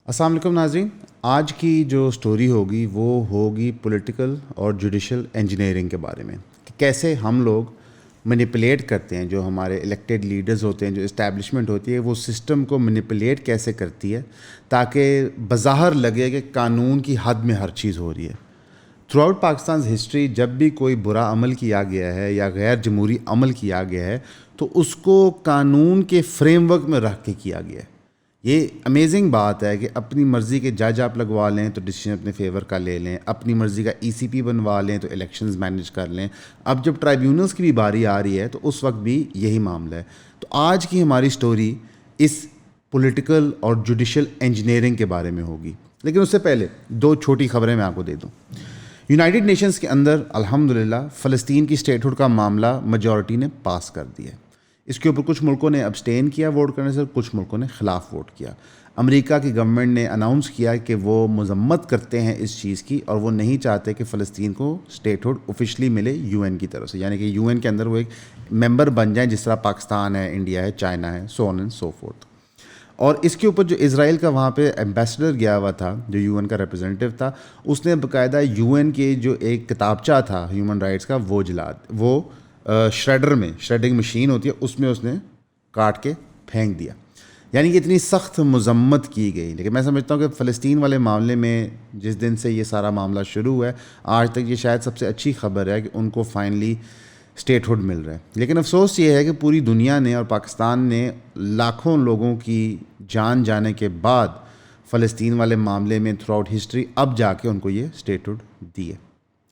السلام علیکم ناظرین. آج کی جو سٹوری ہوگی وہ ہوگی پولیٹیکل اور جوڈیشل انجینئرنگ کے بارے میں کہ کیسے ہم لوگ مینیپولیٹ کرتے ہیں. جو ہمارے الیکٹڈ لیڈرز ہوتے ہیں, جو اسٹیبلشمنٹ ہوتی ہے, وہ سسٹم کو مینیپولیٹ کیسے کرتی ہے تاکہ بظاہر لگے کہ قانون کی حد میں ہر چیز ہو رہی ہے. تھرو آؤٹ پاکستان ہسٹری جب بھی کوئی برا عمل کیا گیا ہے یا غیر جمہوری عمل کیا گیا ہے تو اس کو قانون کے فریم ورک میں رکھ کے کیا گیا ہے. یہ امیزنگ بات ہے کہ اپنی مرضی کے جج آپ لگوا لیں تو ڈیسیجن اپنے فیور کا لے لیں, اپنی مرضی کا ای سی پی بنوا لیں تو الیکشنز مینیج کر لیں. اب جب ٹرائیبیونلز کی بھی باری آ رہی ہے تو اس وقت بھی یہی معاملہ ہے. تو آج کی ہماری سٹوری اس پولیٹیکل اور جوڈیشل انجینئرنگ کے بارے میں ہوگی. لیکن اس سے پہلے دو چھوٹی خبریں میں آپ کو دے دوں. یونائٹڈ نیشنز کے اندر الحمدللہ فلسطین کی اسٹیٹ ہوڈ کا معاملہ میجورٹی نے پاس کر دیا ہے. اس کے اوپر کچھ ملکوں نے ابسٹین کیا ووٹ کرنے سے, کچھ ملکوں نے خلاف ووٹ کیا. امریکہ کی گورنمنٹ نے اناؤنس کیا کہ وہ مذمت کرتے ہیں اس چیز کی اور وہ نہیں چاہتے کہ فلسطین کو اسٹیٹ ہوڈ آفیشلی ملے یو این کی طرف سے, یعنی کہ یو این کے اندر وہ ایک ممبر بن جائیں جس طرح پاکستان ہے, انڈیا ہے, چائنا ہے, سو آن اینڈ سو فورتھ. اور اس کے اوپر جو اسرائیل کا وہاں پہ ایمبیسڈر گیا ہوا تھا, جو یو این کا ریپرزینٹیو تھا, اس نے باقاعدہ یو این کے جو ایک کتابچہ تھا ہیومن رائٹس کا وہ شریڈر میں, شریڈنگ مشین ہوتی ہے, اس میں اس نے کاٹ کے پھینک دیا. یعنی کہ اتنی سخت مذمت کی گئی. لیکن میں سمجھتا ہوں کہ فلسطین والے معاملے میں جس دن سے یہ سارا معاملہ شروع ہوا ہے آج تک یہ شاید سب سے اچھی خبر ہے کہ ان کو فائنلی اسٹیٹ ہوڈ مل رہا ہے. لیکن افسوس یہ ہے کہ پوری دنیا نے اور پاکستان نے لاکھوں لوگوں کی جان جانے کے بعد فلسطین والے معاملے میں تھرو آؤٹ ہسٹری اب جا کے ان کو یہ اسٹیٹ ہوڈ دی ہے.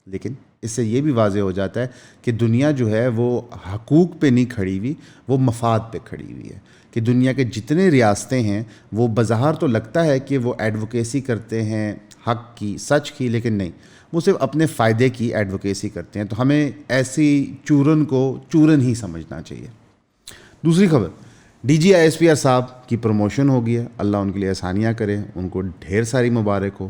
لیکن اس سے یہ بھی واضح ہو جاتا ہے کہ دنیا جو ہے وہ حقوق پہ نہیں کھڑی ہوئی, وہ مفاد پہ کھڑی ہوئی ہے. کہ دنیا کے جتنے ریاستیں ہیں وہ بظاہر تو لگتا ہے کہ وہ ایڈوکیسی کرتے ہیں حق کی, سچ کی, لیکن نہیں, وہ صرف اپنے فائدے کی ایڈوکیسی کرتے ہیں. تو ہمیں ایسی چورن کو چورن ہی سمجھنا چاہیے. دوسری خبر, D G I S P R صاحب کی پروموشن ہو گئی ہے. اللہ ان کے لیے آسانیاں کرے, ان کو ڈھیر ساری مبارک ہو.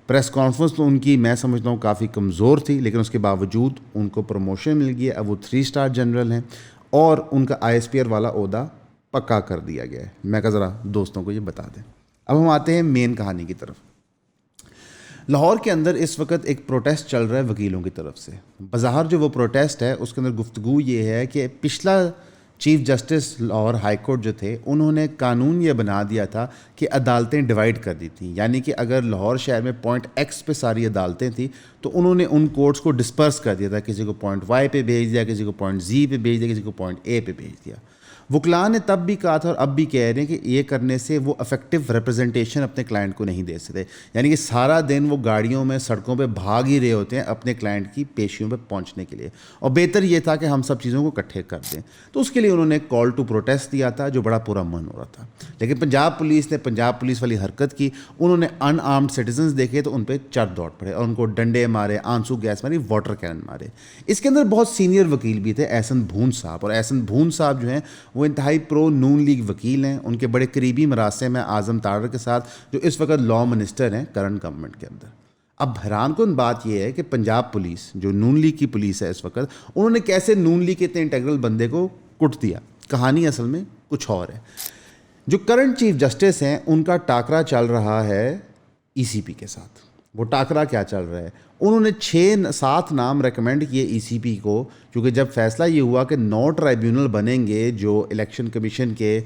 پریس کانفرنس تو ان کی میں سمجھتا ہوں کافی کمزور تھی, لیکن اس کے باوجود ان کو پروموشن مل گئی ہے. اب وہ 3 اسٹار جنرل ہیں اور ان کا آئی ایس پی آر والا عہدہ پکا کر دیا گیا ہے. میں کہا ذرا دوستوں کو یہ بتا دیں. اب ہم آتے ہیں مین کہانی کی طرف. لاہور کے اندر اس وقت ایک پروٹیسٹ چل رہا ہے وکیلوں کی طرف سے. بظاہر جو وہ پروٹیسٹ ہے اس کے اندر گفتگو یہ ہے کہ پچھلا chief justice Lahore high court جو تھے انہوں نے قانون یہ بنا دیا تھا کہ عدالتیں ڈیوائیڈ کر دی تھیں. یعنی کہ اگر لاہور شہر میں پوائنٹ ایکس پہ ساری عدالتیں تھیں تو انہوں نے ان کورٹس کو ڈسپرس کر دیا تھا. کسی کو پوائنٹ وائی پہ بھیج دیا, کسی کو پوائنٹ زی پہ بھیج دیا, کسی کو پوائنٹ اے پہ بھیج دیا. وکلاء نے تب بھی کہا تھا اور اب بھی کہہ رہے ہیں کہ یہ کرنے سے وہ افیکٹو ریپرزنٹیشن اپنے کلائنٹ کو نہیں دے سکتے. یعنی کہ سارا دن وہ گاڑیوں میں سڑکوں پہ بھاگ ہی رہے ہوتے ہیں اپنے کلائنٹ کی پیشیوں پہ پہنچنے کے لیے, اور بہتر یہ تھا کہ ہم سب چیزوں کو اکٹھے کر دیں. تو اس کے لیے انہوں نے کال ٹو پروٹیسٹ دیا تھا جو بڑا پرامن ہو رہا تھا. لیکن پنجاب پولیس نے پنجاب پولیس والی حرکت کی. انہوں نے ان آرمڈ سٹیزنز دیکھے تو ان پہ چر دوڑ پڑے اور ان کو ڈنڈے مارے, آنسو گیس ماری, واٹر کینن مارے. اس کے اندر بہت سینئر وکیل بھی تھے, احسن بھون صاحب. اور احسن بھون صاحب جو ہیں وہ انتہائی پرو نون لیگ وکیل ہیں. ان کے بڑے قریبی مراسم ہیں اعظم تارڑ کے ساتھ جو اس وقت لا منسٹر ہیں کرنٹ گورنمنٹ کے اندر. اب حیران کن بات یہ ہے کہ پنجاب پولیس جو نون لیگ کی پولیس ہے اس وقت, انہوں نے کیسے نون لیگ کے اتنے انٹیگرل بندے کو کٹ دیا. کہانی اصل میں کچھ اور ہے. جو کرنٹ چیف جسٹس ہیں ان کا ٹاکرا چل رہا ہے ای سی پی کے ساتھ. وہ ٹاکرا کیا چل رہا ہے, انہوں نے 6-7 نام ریکمینڈ کیے ای سی پی کو, کیونکہ جب فیصلہ یہ ہوا کہ 9 ٹرائیبیونل بنیں گے جو الیکشن کمیشن کے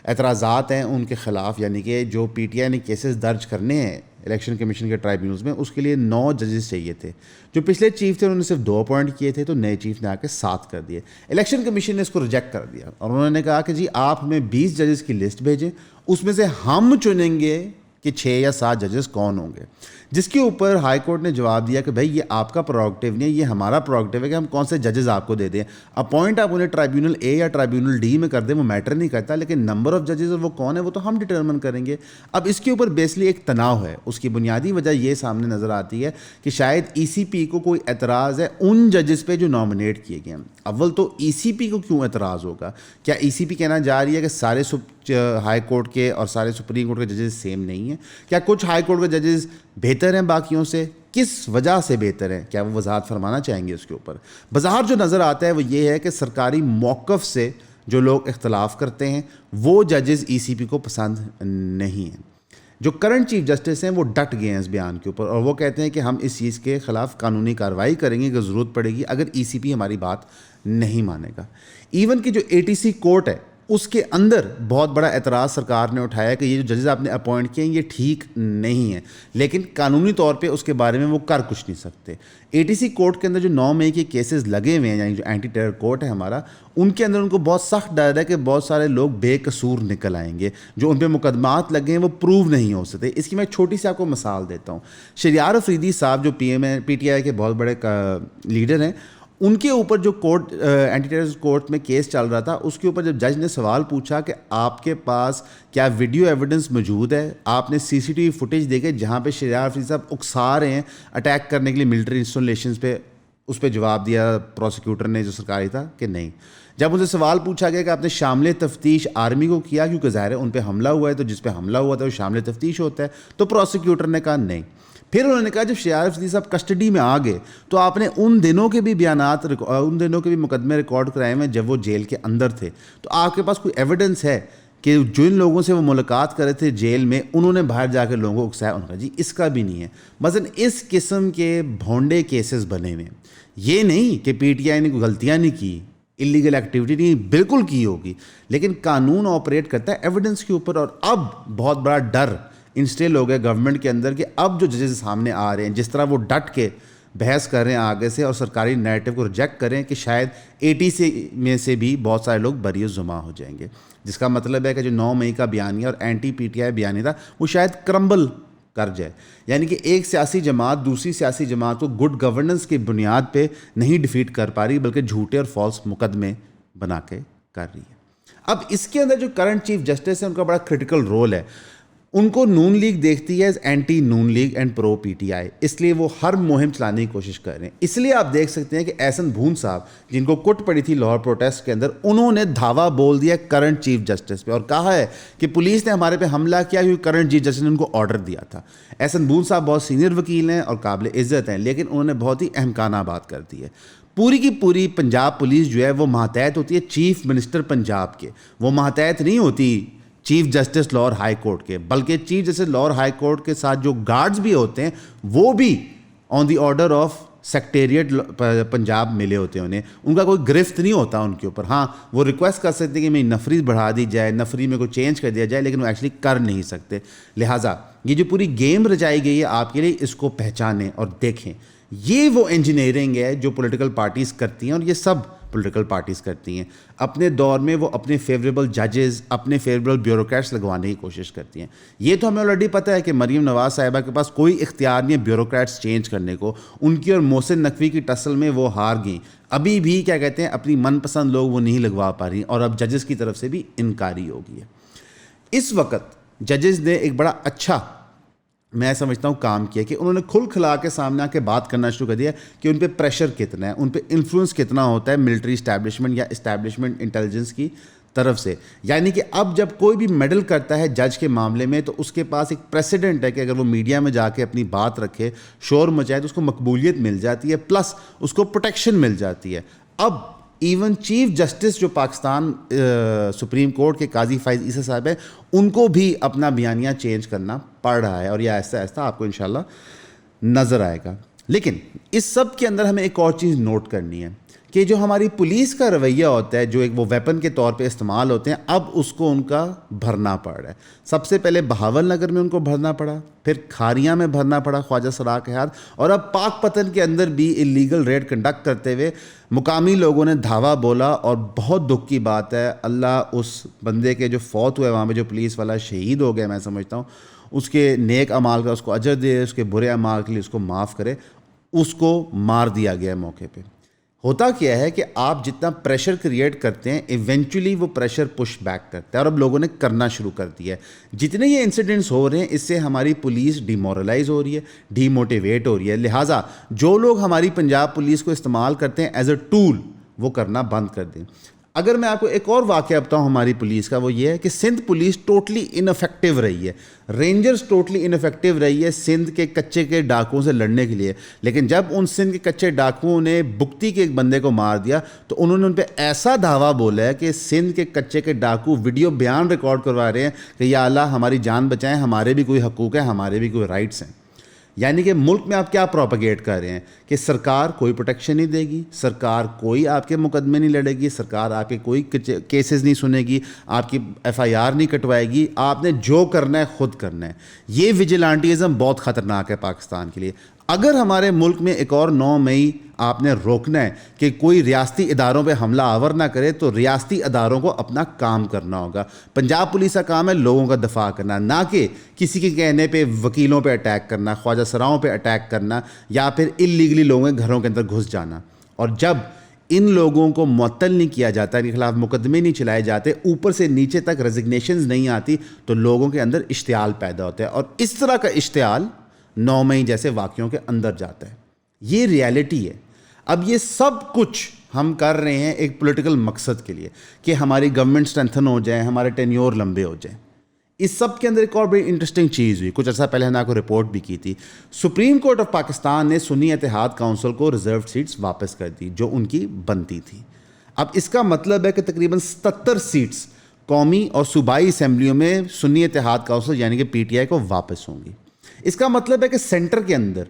اعتراضات ہیں ان کے خلاف, یعنی کہ جو پی ٹی آئی نے کیسز درج کرنے ہیں الیکشن کمیشن کے ٹرائیبیونلز میں, اس کے لیے 9 ججز چاہیے تھے. جو پچھلے چیف تھے انہوں نے صرف 2 اپوائنٹ کیے تھے, تو نئے چیف نے آ کے 7 کر دیے. الیکشن کمیشن نے اس کو ریجیکٹ کر دیا اور انہوں نے کہا کہ جی آپ ہمیں 20 ججز کی لسٹ بھیجیں, اس میں سے ہم چنیں گے کہ 6 یا 7 ججز کون ہوں گے. جس کے اوپر ہائی کورٹ نے جواب دیا کہ بھائی یہ آپ کا پروگیٹو نہیں ہے, یہ ہمارا پروگیٹو ہے کہ ہم کون سے ججز آپ کو دے دیں. اپوائنٹ آپ انہیں ٹرائیبیونل اے یا ٹرائیبیونل ڈی میں کر دیں, وہ میٹر نہیں کرتا, لیکن نمبر آف ججز اور وہ کون ہے وہ تو ہم ڈٹرمن کریں گے. اب اس کے اوپر بیسلی ایک تناؤ ہے. اس کی بنیادی وجہ یہ سامنے نظر آتی ہے کہ شاید ای سی پی کو کوئی اعتراض ہے ان ججز پہ جو نامنیٹ کیے گئے ہیں. اول تو ای سی پی کو کیوں اعتراض ہوگا؟ کیا ای سی پی کہنا جا رہی ہے کہ سارے ہائی کورٹ کے اور سارے سپریم کورٹ کے ججز سیم نہیں ہیں؟ کیا کچھ ہائی کورٹ کے ججز بہتر ہیں باقیوں سے؟ کس وجہ سے بہتر ہیں؟ کیا وہ وضاحت فرمانا چاہیں گے اس کے اوپر؟ بظاہر جو نظر آتا ہے وہ یہ ہے کہ سرکاری موقف سے جو لوگ اختلاف کرتے ہیں وہ ججز ای سی پی کو پسند نہیں ہیں. جو کرنٹ چیف جسٹس ہیں وہ ڈٹ گئے ہیں اس بیان کے اوپر اور وہ کہتے ہیں کہ ہم اس چیز کے خلاف قانونی کارروائی کریں گے اگر ضرورت پڑے گی اگر ای سی پی ہماری بات نہیں مانے گا. ایون کہ جو اے ٹی سی کورٹ ہے اس کے اندر بہت بڑا اعتراض سرکار نے اٹھایا کہ یہ جو ججز آپ نے اپوائنٹ کیے ہیں یہ ٹھیک نہیں ہے, لیکن قانونی طور پہ اس کے بارے میں وہ کر کچھ نہیں سکتے. اے ٹی سی کورٹ کے اندر جو 9 مئی کے کیسز لگے ہوئے ہیں, یعنی جو اینٹی ٹیرر کورٹ ہے ہمارا, ان کے اندر ان کو بہت سخت ڈر ہے کہ بہت سارے لوگ بے قصور نکل آئیں گے. جو ان پہ مقدمات لگے ہیں وہ پروو نہیں ہو سکتے. اس کی میں چھوٹی سی آپ کو مثال دیتا ہوں. شہریار افریدی صاحب جو پی ٹی آئی کے بہت بڑے لیڈر ہیں, ان کے اوپر جو کورٹ اینٹی ٹیررسٹ کورٹ میں کیس چل رہا تھا, اس کے اوپر جب جج نے سوال پوچھا کہ آپ کے پاس کیا ویڈیو ایویڈنس موجود ہے, آپ نے سی سی ٹی وی فوٹیج دیکھے جہاں پہ شہریار افریدی صاحب اکسا رہے ہیں اٹیک کرنے کے لیے ملٹری انسٹالیشنز پہ, اس پہ جواب دیا پروسیکیوٹر نے جو سرکاری تھا کہ نہیں. جب ان سے سوال پوچھا گیا کہ آپ نے شامل تفتیش آرمی کو کیا, کیونکہ ظاہر ہے ان پہ حملہ ہوا ہے تو جس پہ حملہ ہوا تھا وہ شامل تفتیش ہوتا ہے, تو پروسیکیوٹر نے کہا نہیں. پھر انہوں نے کہا جب شہریار افریدی صاحب کسٹڈی میں آ گئے تو آپ نے ان دنوں کے بھی بیانات, ان دنوں کے بھی مقدمے ریکارڈ کرائے ہوئے جب وہ جیل کے اندر تھے, تو آپ کے پاس کوئی ایویڈنس ہے کہ جن لوگوں سے وہ ملاقات کر رہے تھے جیل میں انہوں نے باہر جا کے لوگوں کو اکسایا؟ ان کا جی اس کا بھی نہیں ہے. مثلاً اس قسم کے بھونڈے کیسز بنے ہوئے, یہ نہیں کہ پی ٹی آئی نے کوئی غلطیاں نہیں کی, اللیگل ایکٹیویٹی نہیں, بالکل کی ہوگی, لیکن قانون آپریٹ کرتا ہے ایویڈنس کے اوپر. اور اب بہت بڑا ڈر انسٹیل ہو گیا گورنمنٹ کے اندر کہ اب جو ججز سامنے آ رہے ہیں جس طرح وہ ڈٹ کے بحث کر رہے ہیں آگے سے اور سرکاری نیریٹو کو ریجیکٹ کریں کہ شاید اے ٹی سی میں سے بھی بہت سارے لوگ بری زما ہو جائیں گے, جس کا مطلب ہے کہ جو 9 مئی کا بیانیہ اور اینٹی پی ٹی آئی بیانیہ تھا وہ شاید کرمبل کر جائے. یعنی کہ ایک سیاسی جماعت دوسری سیاسی جماعت کو گڈ گورننس کی بنیاد پہ نہیں ڈیفیٹ کر پا رہی بلکہ جھوٹے اور فالس مقدمے بنا کے کر رہی ہے. اب اس کے اندر جو کرنٹ چیف جسٹس ہے ان کا بڑا کرٹیکل رول ہے. ان کو نون لیگ دیکھتی ہے as anti Noon League and pro P T I, اس لیے وہ ہر مہم چلانے کی کوشش کر رہے ہیں. اس لیے آپ دیکھ سکتے ہیں کہ احسن بھون صاحب جن کو کٹ پڑی تھی لاہور پروٹیسٹ کے اندر, انہوں نے دھاوا بول دیا کرنٹ چیف جسٹس پہ اور کہا ہے کہ پولیس نے ہمارے پہ حملہ کیا کیونکہ کرنٹ چیف جسٹس نے ان کو آرڈر دیا تھا. احسن بھون صاحب بہت سینئر وکیل ہیں اور قابل عزت ہیں, لیکن انہوں نے بہت ہی اہمکانہ بات کر دی ہے. پوری کی پوری پنجاب پولیس جو ہے وہ ماتحت ہوتی ہے چیف منسٹر پنجاب کے, وہ ماتحت نہیں ہوتی chief justice Lahore high court کے, بلکہ chief justice Lahore high court کے ساتھ جو گارڈز بھی ہوتے ہیں وہ بھی on the order of secretariat Punjab ملے ہوتے ہیں انہیں, ان کا کوئی گرفت نہیں ہوتا ان کے اوپر. ہاں وہ ریکویسٹ کر سکتے ہیں کہ میری نفری بڑھا دی جائے, نفری میں کوئی چینج کر دیا جائے, لیکن وہ ایکچولی کر نہیں سکتے. لہٰذا یہ جو پوری گیم رچائی گئی ہے آپ کے لیے, اس کو پہچانیں اور دیکھیں. یہ وہ انجینئرنگ ہے جو پولیٹیکل پارٹیز کرتی ہیں, اور یہ سب پولیٹیکل پارٹیز کرتی ہیں. اپنے دور میں وہ اپنے فیوریبل ججز, اپنے فیوریبل بیوروکریٹس لگوانے کی کوشش کرتی ہیں. یہ تو ہمیں آلریڈی پتہ ہے کہ مریم نواز صاحبہ کے پاس کوئی اختیار نہیں ہے بیوروکریٹس چینج کرنے کو. ان کی اور محسن نقوی کی ٹسل میں وہ ہار گئیں. ابھی بھی کیا کہتے ہیں اپنی من پسند لوگ وہ نہیں لگوا پا رہی, اور اب ججز کی طرف سے بھی انکاری ہو گئی ہے. اس وقت ججز نے ایک بڑا اچھا میں سمجھتا ہوں کام کیا کہ انہوں نے کھل کھلا کے سامنے آ کے بات کرنا شروع کر دیا کہ ان پہ پریشر کتنا ہے, ان پہ انفلوئنس کتنا ہوتا ہے ملٹری اسٹیبلشمنٹ یا اسٹیبلشمنٹ انٹیلیجنس کی طرف سے. یعنی کہ اب جب کوئی بھی میڈل کرتا ہے جج کے معاملے میں تو اس کے پاس ایک پریسیڈنٹ ہے کہ اگر وہ میڈیا میں جا کے اپنی بات رکھے, شور مچائے, تو اس کو مقبولیت مل جاتی ہے, پلس اس کو پروٹیکشن مل جاتی ہے. اب ایون چیف جسٹس جو پاکستان سپریم کورٹ کے قاضی فائز عیسی صاحب ہیں, ان کو بھی اپنا بیانیہ چینج کرنا پڑ رہا ہے, اور یہ آہستہ آہستہ آپ کو انشاءاللہ نظر آئے گا. لیکن اس سب کے اندر ہمیں ایک اور چیز نوٹ کرنی ہے کہ جو ہماری پولیس کا رویہ ہوتا ہے, جو ایک وہ ویپن کے طور پہ استعمال ہوتے ہیں, اب اس کو ان کا بھرنا پڑ رہا ہے. سب سے پہلے بہاول نگر میں ان کو بھرنا پڑا, پھر کھاریاں میں بھرنا پڑا خواجہ سرا کے ہاتھ, اور اب پاک پتن کے اندر بھی اللیگل ریڈ کنڈکٹ کرتے ہوئے مقامی لوگوں نے دھاوا بولا. اور بہت دکھ کی بات ہے, اللہ اس بندے کے جو فوت ہوئے وہاں پہ جو پولیس والا شہید ہو گیا, میں سمجھتا ہوں اس کے نیک اعمال کا اس کو اجر دے, اس کے برے اعمال کے لیے اس کو معاف کرے. اس کو مار دیا گیا موقع پہ. ہوتا کیا ہے کہ آپ جتنا پریشر کریٹ کرتے ہیں ایونچولی وہ پریشر پش بیک کرتا ہے, اور اب لوگوں نے کرنا شروع کر دیا ہے. جتنے یہ انسیڈنٹس ہو رہے ہیں اس سے ہماری پولیس ڈیمورلائز ہو رہی ہے, ڈی موٹیویٹ ہو رہی ہے. لہٰذا جو لوگ ہماری پنجاب پولیس کو استعمال کرتے ہیں ایز اے ٹول, وہ کرنا بند کر دیں. اگر میں آپ کو ایک اور واقعہ بتاؤں ہماری پولیس کا، وہ یہ ہے کہ سندھ پولیس ٹوٹلی انفیکٹو رہی ہے، رینجرز ٹوٹلی انفیکٹو رہی ہے سندھ کے کچے کے ڈاکوؤں سے لڑنے کے لیے. لیکن جب ان سندھ کے کچے ڈاکوؤں نے بگٹی کے ایک بندے کو مار دیا تو انہوں نے ان پہ ایسا دعویٰ بولا ہے کہ سندھ کے کچے کے ڈاکو ویڈیو بیان ریکارڈ کروا رہے ہیں کہ یا اللہ ہماری جان بچائیں، ہمارے بھی کوئی حقوق ہیں، ہمارے بھی کوئی رائٹس ہیں. یعنی کہ ملک میں آپ کیا پروپیگیٹ کر رہے ہیں کہ سرکار کوئی پروٹیکشن نہیں دے گی، سرکار کوئی آپ کے مقدمے نہیں لڑے گی، سرکار آپ کے کوئی کیسز نہیں سنے گی، آپ کی ایف آئی آر نہیں کٹوائے گی، آپ نے جو کرنا ہے خود کرنا ہے. یہ ویجیلانٹیزم بہت خطرناک ہے پاکستان کے لیے. اگر ہمارے ملک میں ایک اور 9 مئی آپ نے روکنا ہے کہ کوئی ریاستی اداروں پہ حملہ آور نہ کرے تو ریاستی اداروں کو اپنا کام کرنا ہوگا. پنجاب پولیس کا کام ہے لوگوں کا دفاع کرنا، نہ کہ کسی کے کہنے پہ وکیلوں پہ اٹیک کرنا، خواجہ سراؤں پہ اٹیک کرنا، یا پھر انلیگلی لوگوں کے گھروں کے اندر گھس جانا. اور جب ان لوگوں کو معطل نہیں کیا جاتا، ان کے خلاف مقدمے نہیں چلائے جاتے، اوپر سے نیچے تک ریزگنیشنز نہیں آتی، تو لوگوں کے اندر اشتعال پیدا ہوتا ہے. اور اس طرح کا اشتعال 9 مئی جیسے واقعوں کے اندر جاتا ہے. یہ ریالٹی ہے. اب یہ سب کچھ ہم کر رہے ہیں ایک پولیٹیکل مقصد کے لیے کہ ہماری گورنمنٹ اسٹرینتھن ہو جائیں، ہمارے ٹینیور لمبے ہو جائیں. اس سب کے اندر ایک اور بڑی انٹرسٹنگ چیز ہوئی، کچھ عرصہ پہلے ہم نے آپ کو رپورٹ بھی کی تھی. سپریم کورٹ آف پاکستان نے سنی اتحاد کونسل کو ریزروڈ سیٹس واپس کر دی جو ان کی بنتی تھی. اب اس کا مطلب ہے کہ تقریباً 77 سیٹس قومی اور صوبائی اسمبلیوں میں سنی اتحاد کونسل یعنی کہ پی ٹی آئی کو واپس ہوں گی. اس کا مطلب ہے کہ سینٹر کے اندر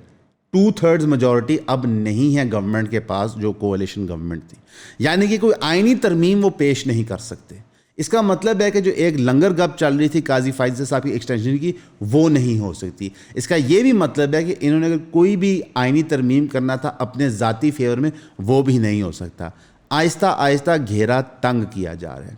2/3 میجورٹی اب نہیں ہے گورنمنٹ کے پاس جو کولیشن گورنمنٹ تھی، یعنی کہ کوئی آئینی ترمیم وہ پیش نہیں کر سکتے. اس کا مطلب ہے کہ جو ایک لنگر گپ چل رہی تھی قاضی فائز صاحب کی ایکسٹینشن کی، وہ نہیں ہو سکتی. اس کا یہ بھی مطلب ہے کہ انہوں نے اگر کوئی بھی آئینی ترمیم کرنا تھا اپنے ذاتی فیور میں، وہ بھی نہیں ہو سکتا. آہستہ آہستہ گھیرا تنگ کیا جا رہا ہے.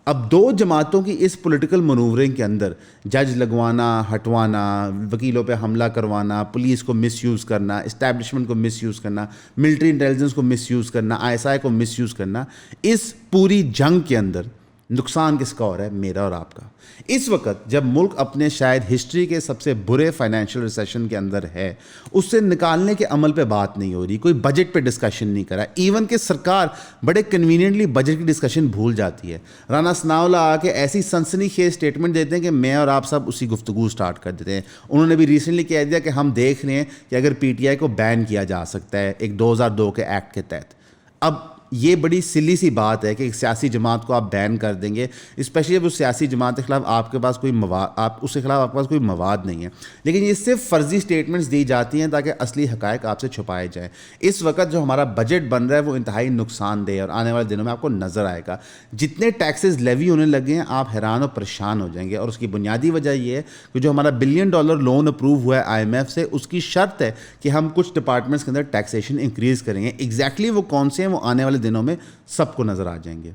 اب 2 جماعتوں کی اس پولیٹیکل منورنگ کے اندر جج لگوانا، ہٹوانا، وکیلوں پہ حملہ کروانا، پولیس کو مس یوز کرنا، اسٹیبلشمنٹ کو مس یوز کرنا، ملٹری انٹیلیجنس کو مس یوز کرنا، ISI کو مس یوز کرنا، اس پوری جنگ کے اندر نقصان کس کا ہو رہا ہے؟ میرا اور آپ کا. اس وقت جب ملک اپنے شاید ہسٹری کے سب سے برے فائنینشیل ریسیشن کے اندر ہے، اس سے نکالنے کے عمل پہ بات نہیں ہو رہی، کوئی بجٹ پہ ڈسکشن نہیں کرا. ایون کہ سرکار بڑے کنوینئنٹلی بجٹ کی ڈسکشن بھول جاتی ہے. رانا ثناءاللہ آ کے ایسی سنسنی خیز اسٹیٹمنٹ دیتے ہیں کہ میں اور آپ سب اسی گفتگو سٹارٹ کر دیتے ہیں. انہوں نے بھی ریسنٹلی کہہ دیا کہ ہم دیکھ رہے ہیں کہ اگر PTI کو بین کیا جا سکتا ہے ایک 2002 کے ایکٹ کے تحت. اب یہ بڑی سلی سی بات ہے کہ ایک سیاسی جماعت کو آپ بین کر دیں گے، اسپیشلی جب اس سیاسی جماعت کے خلاف آپ کے پاس کوئی اس کے خلاف آپ کے پاس کوئی مواد نہیں ہے. لیکن یہ صرف فرضی اسٹیٹمنٹس دی جاتی ہیں تاکہ اصلی حقائق آپ سے چھپائے جائیں. اس وقت جو ہمارا بجٹ بن رہا ہے وہ انتہائی نقصان دہ، اور آنے والے دنوں میں آپ کو نظر آئے گا جتنے ٹیکسز لیوی ہونے لگے ہیں آپ حیران اور پریشان ہو جائیں گے. اور اس کی بنیادی وجہ یہ ہے کہ جو ہمارا $1 بلین لون اپروو ہوا ہے IMF سے، اس کی شرط ہے کہ ہم کچھ ڈپارٹمنٹس کے اندر ٹیکسیشن انکریز کریں گے. ایگزیکٹلی وہ کون سے ہیں وہ آنے والے دنوں میں سب کو نظر آ جائیں گے.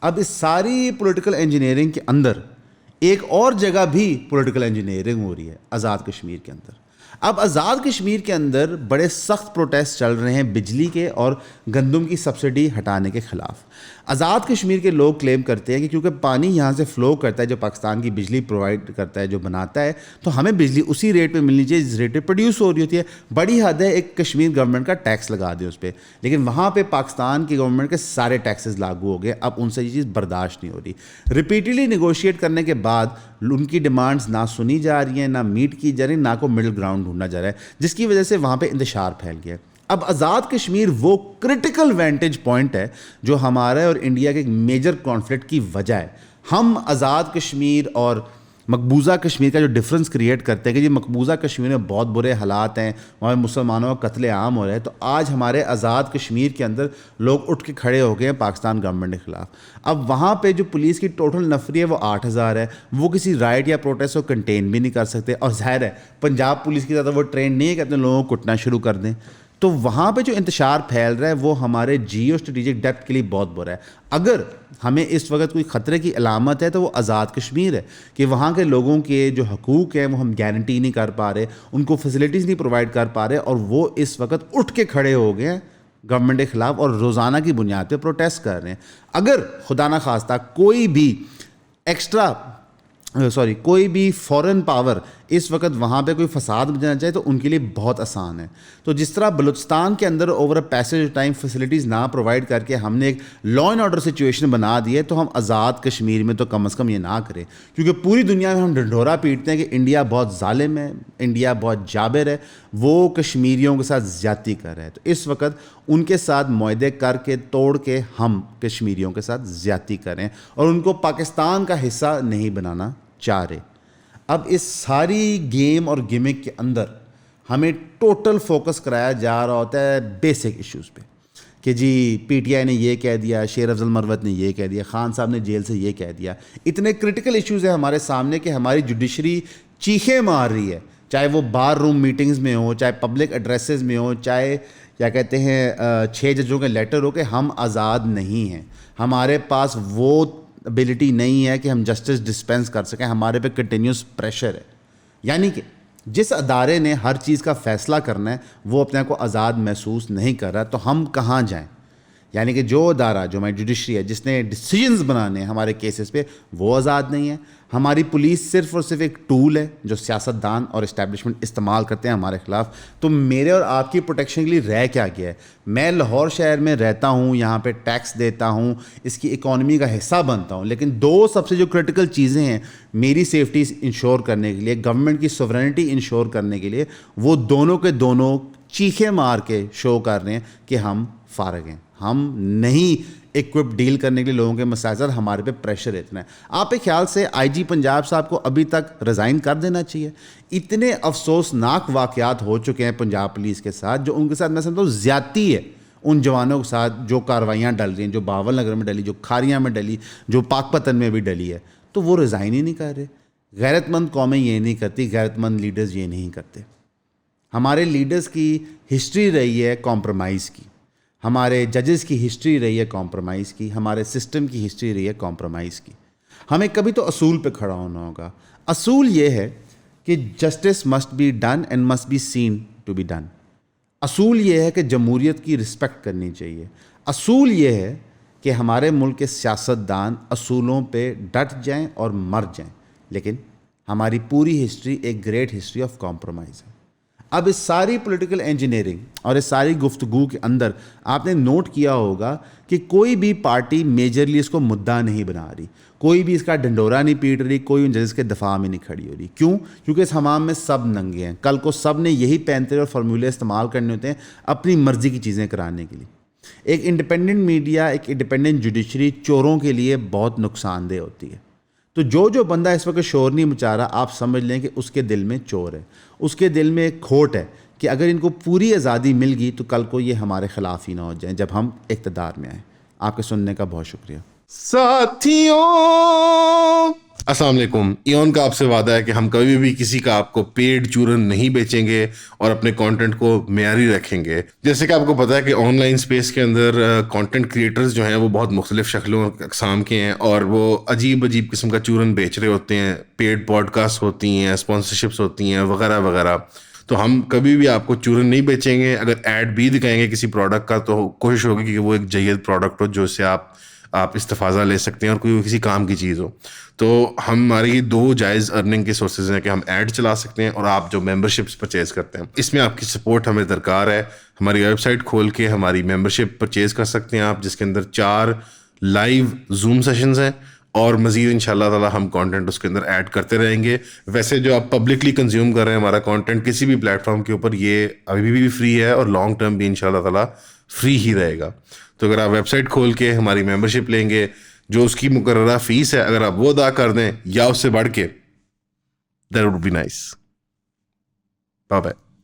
اب اس ساری پولیٹیکل انجینئرنگ کے اندر ایک اور جگہ بھی پولیٹیکل انجینئرنگ ہو رہی ہے، آزاد کشمیر کے اندر. اب آزاد کشمیر کے اندر بڑے سخت پروٹیسٹ چل رہے ہیں بجلی کے اور گندم کی سبسڈی ہٹانے کے خلاف. آزاد کشمیر کے لوگ کلیم کرتے ہیں کہ کیونکہ پانی یہاں سے فلو کرتا ہے جو پاکستان کی بجلی پرووائڈ کرتا ہے، جو بناتا ہے، تو ہمیں بجلی اسی ریٹ پہ ملنی چاہیے جس ریٹ پہ پروڈیوس ہو رہی ہوتی ہے. بڑی حد ہے ایک کشمیر گورنمنٹ کا ٹیکس لگا دے اس پہ، لیکن وہاں پہ پاکستان کی گورنمنٹ کے سارے ٹیکسز لاگو ہو گئے. اب ان سے یہ چیز برداشت نہیں ہو رہی. ریپیٹڈلی نیگوشیٹ کرنے کے بعد ان کی ڈیمانڈز نہ سنی جا رہی ہیں، نہ میٹ کی جا رہی، نہ کوئی مڈل گراؤنڈ ڈھونڈنا جا رہا ہے، جس کی وجہ سے وہاں پہ انتشار پھیل گیا. اب آزاد کشمیر وہ کرٹیکل وینٹیج پوائنٹ ہے جو ہمارے اور انڈیا کے ایک میجر کانفلکٹ کی وجہ ہے. ہم آزاد کشمیر اور مقبوضہ کشمیر کا جو ڈفرنس کریٹ کرتے ہیں کہ یہ مقبوضہ کشمیر میں بہت برے حالات ہیں، وہاں مسلمانوں کا قتل عام ہو رہا ہے، تو آج ہمارے آزاد کشمیر کے اندر لوگ اٹھ کے کھڑے ہو گئے ہیں پاکستان گورنمنٹ کے خلاف. اب وہاں پہ جو پولیس کی ٹوٹل نفری ہے وہ 8000 ہے، وہ کسی رائٹ یا پروٹیسٹ کو کنٹین بھی نہیں کر سکتے. اور ظاہر ہے پنجاب پولیس کی زیادہ وہ ٹرین نہیں ہے کہ اپنے لوگوں کو کٹنا شروع کر دیں. تو وہاں پہ جو انتشار پھیل رہا ہے وہ ہمارے جیو اسٹریٹجک ڈیپتھ کے لیے بہت برا ہے. اگر ہمیں اس وقت کوئی خطرے کی علامت ہے تو وہ آزاد کشمیر ہے کہ وہاں کے لوگوں کے جو حقوق ہیں وہ ہم گارنٹی نہیں کر پا رہے، ان کو فیسلٹیز نہیں پرووائڈ کر پا رہے، اور وہ اس وقت اٹھ کے کھڑے ہو گئے ہیں گورنمنٹ کے خلاف اور روزانہ کی بنیاد پہ پروٹیسٹ کر رہے ہیں. اگر خدا نہ خواستہ کوئی بھی فورن پاور اس وقت وہاں پہ کوئی فساد بچنا چاہے تو ان کے لیے بہت آسان ہے. تو جس طرح بلوچستان کے اندر over a passage time facilities نہ پرووائڈ کر کے ہم نے ایک لا اینڈ آرڈر سچویشن بنا دی ہے, تو ہم آزاد کشمیر میں تو کم از کم یہ نہ کریں, کیونکہ پوری دنیا میں ہم ڈنڈورا پیٹتے ہیں کہ انڈیا بہت ظالم ہے, انڈیا بہت جابر ہے, وہ کشمیریوں کے ساتھ زیادتی کر رہا ہے. تو اس وقت ان کے ساتھ معاہدے کر کے توڑ کے ہم کشمیریوں کے ساتھ زیادتی کریں اور ان کو پاکستان کا حصہ نہیں بنانا چاہ رہے. اب اس ساری گیم اور گیمک کے اندر ہمیں ٹوٹل فوکس کرایا جا رہا ہوتا ہے بیسک ایشوز پہ کہ جی پی ٹی آئی نے یہ کہہ دیا, شیر افضل مروت نے یہ کہہ دیا, خان صاحب نے جیل سے یہ کہہ دیا. اتنے کرٹیکل ایشوز ہیں ہمارے سامنے کہ ہماری جوڈیشری چیخیں مار رہی ہے, چاہے وہ بار روم میٹنگز میں ہوں, چاہے پبلک ایڈریسز میں ہوں, چاہے کیا کہتے ہیں 6 ججوں کے لیٹر ہو کہ ہم آزاد نہیں ہیں, ہمارے پاس وہ ابیلٹی نہیں ہے کہ ہم جسٹس ڈسپینس کر سکیں, ہمارے پہ کنٹینیوس پریشر ہے. یعنی کہ جس ادارے نے ہر چیز کا فیصلہ کرنا ہے وہ اپنے آپ کو آزاد محسوس نہیں کر رہا, تو ہم کہاں جائیں؟ یعنی کہ جو ادارہ جو ہماری جوڈیشری ہے جس نے ڈیسیجنز بنانے ہیں ہمارے کیسز پہ, وہ آزاد نہیں ہے. ہماری پولیس صرف اور صرف ایک ٹول ہے جو سیاستدان اور اسٹیبلشمنٹ استعمال کرتے ہیں ہمارے خلاف. تو میرے اور آپ کی پروٹیکشن کے لیے رہ کیا گیا ہے؟ میں لاہور شہر میں رہتا ہوں, یہاں پہ ٹیکس دیتا ہوں, اس کی اکانومی کا حصہ بنتا ہوں, لیکن 2 سب سے جو کرٹیکل چیزیں ہیں میری سیفٹی انشور کرنے کے لیے, گورنمنٹ کی سوورنٹی انشور کرنے کے لیے, وہ دونوں کے دونوں چیخیں مار کے شو کر رہے ہیں کہ ہم فارغ ہیں, ہم نہیں اکوپ ڈیل کرنے کے لیے لوگوں کے مسائل, ہمارے پہ پریشر اتنا ہے. آپ کے خیال سے آئی جی پنجاب صاحب کو ابھی تک ریزائن کر دینا چاہیے؟ اتنے افسوسناک واقعات ہو چکے ہیں پنجاب پولیس کے ساتھ, جو ان کے ساتھ میں سمجھتا ہوں زیادتی ہے ان جوانوں کے ساتھ جو کارروائیاں ڈل رہی ہیں, جو باول نگر میں ڈلی, جو کھاریاں میں ڈلی, جو پاک پتن میں بھی ڈلی ہے, تو وہ ریزائن ہی نہیں کر رہے. غیرت مند قومیں یہ نہیں کرتی, غیرت مند لیڈرز یہ نہیں کرتے. ہمارے لیڈرز کی ہسٹری رہی ہے کمپرومائز کی, ہمارے ججز کی ہسٹری رہی ہے کمپرومائز کی, ہمارے سسٹم کی ہسٹری رہی ہے کمپرومائز کی. ہمیں کبھی تو اصول پہ کھڑا ہونا ہوگا. اصول یہ ہے کہ justice must be done and must be seen to be done. اصول یہ ہے کہ جمہوریت کی رسپیکٹ کرنی چاہیے. اصول یہ ہے کہ ہمارے ملک کے سیاستدان اصولوں پہ ڈٹ جائیں اور مر جائیں, لیکن ہماری پوری ہسٹری ایک گریٹ ہسٹری آف کمپرومائز ہے. اب اس ساری پولیٹیکل انجینئرنگ اور اس ساری گفتگو کے اندر آپ نے نوٹ کیا ہوگا کہ کوئی بھی پارٹی میجرلی اس کو مدعا نہیں بنا رہی, کوئی بھی اس کا ڈنڈورا نہیں پیٹ رہی, کوئی ان ججز کے دفاع میں نہیں کھڑی ہو رہی. کیوں؟ کیونکہ اس حمام میں سب ننگے ہیں. کل کو سب نے یہی پینترے اور فارمولے استعمال کرنے ہوتے ہیں اپنی مرضی کی چیزیں کرانے کے لیے. ایک انڈیپینڈنٹ میڈیا, ایک انڈیپینڈنٹ جوڈیشری چوروں کے لیے بہت نقصان دہ ہوتی ہے. تو جو بندہ اس وقت شور نہیں مچا رہا, آپ سمجھ لیں کہ اس کے دل میں چور ہے, اس کے دل میں ایک کھوٹ ہے کہ اگر ان کو پوری آزادی مل گئی تو کل کو یہ ہمارے خلاف ہی نہ ہو جائیں جب ہم اقتدار میں آئیں. آپ کے سننے کا بہت شکریہ. ساتھیوں السلام علیکم. ایون کا آپ سے وعدہ ہے کہ ہم کبھی بھی کسی کا آپ کو پیڈ چورن نہیں بیچیں گے اور اپنے کانٹینٹ کو معیاری رکھیں گے. جیسے کہ آپ کو پتا ہے کہ آن لائن اسپیس کے اندر کانٹینٹ کریٹرز جو ہیں وہ بہت مختلف شکلوں اقسام کے ہیں اور وہ عجیب قسم کا چورن بیچ رہے ہوتے ہیں. پیڈ پوڈ کاسٹ ہوتی ہیں, اسپانسرشپس ہوتی ہیں وغیرہ وغیرہ. تو ہم کبھی بھی آپ کو چورن نہیں بیچیں گے. اگر ایڈ بھی دکھائیں گے کسی پروڈکٹ کا تو کوشش ہوگی کہ وہ ایک جید پروڈکٹ ہو جو سے آپ استفادہ لے سکتے ہیں اور کوئی کسی کام کی چیز ہو. تو ہماری 2 جائز ارننگ کے سورسز ہیں کہ ہم ایڈ چلا سکتے ہیں اور آپ جو ممبرشپس پرچیز کرتے ہیں اس میں آپ کی سپورٹ ہمیں درکار ہے. ہماری ویب سائٹ کھول کے ہماری ممبرشپ پرچیز کر سکتے ہیں آپ, جس کے اندر 4 لائیو زوم سیشنز ہیں اور مزید ان شاء اللہ تعالیٰ ہم کانٹینٹ اس کے اندر ایڈ کرتے رہیں گے. ویسے جو آپ پبلکلی کنزیوم کر رہے ہیں ہمارا کانٹینٹ کسی بھی پلیٹ فارم کے اوپر, یہ ابھی بھی فری ہے اور لانگ ٹرم بھی ان شاء اللہ تعالیٰ فری ہی رہے گا. تو اگر آپ ویب سائٹ کھول کے ہماری ممبرشپ لیں گے, جو اس کی مقررہ فیس ہے اگر آپ وہ ادا کر دیں یا اس سے بڑھ کے, that would be nice. Bye bye.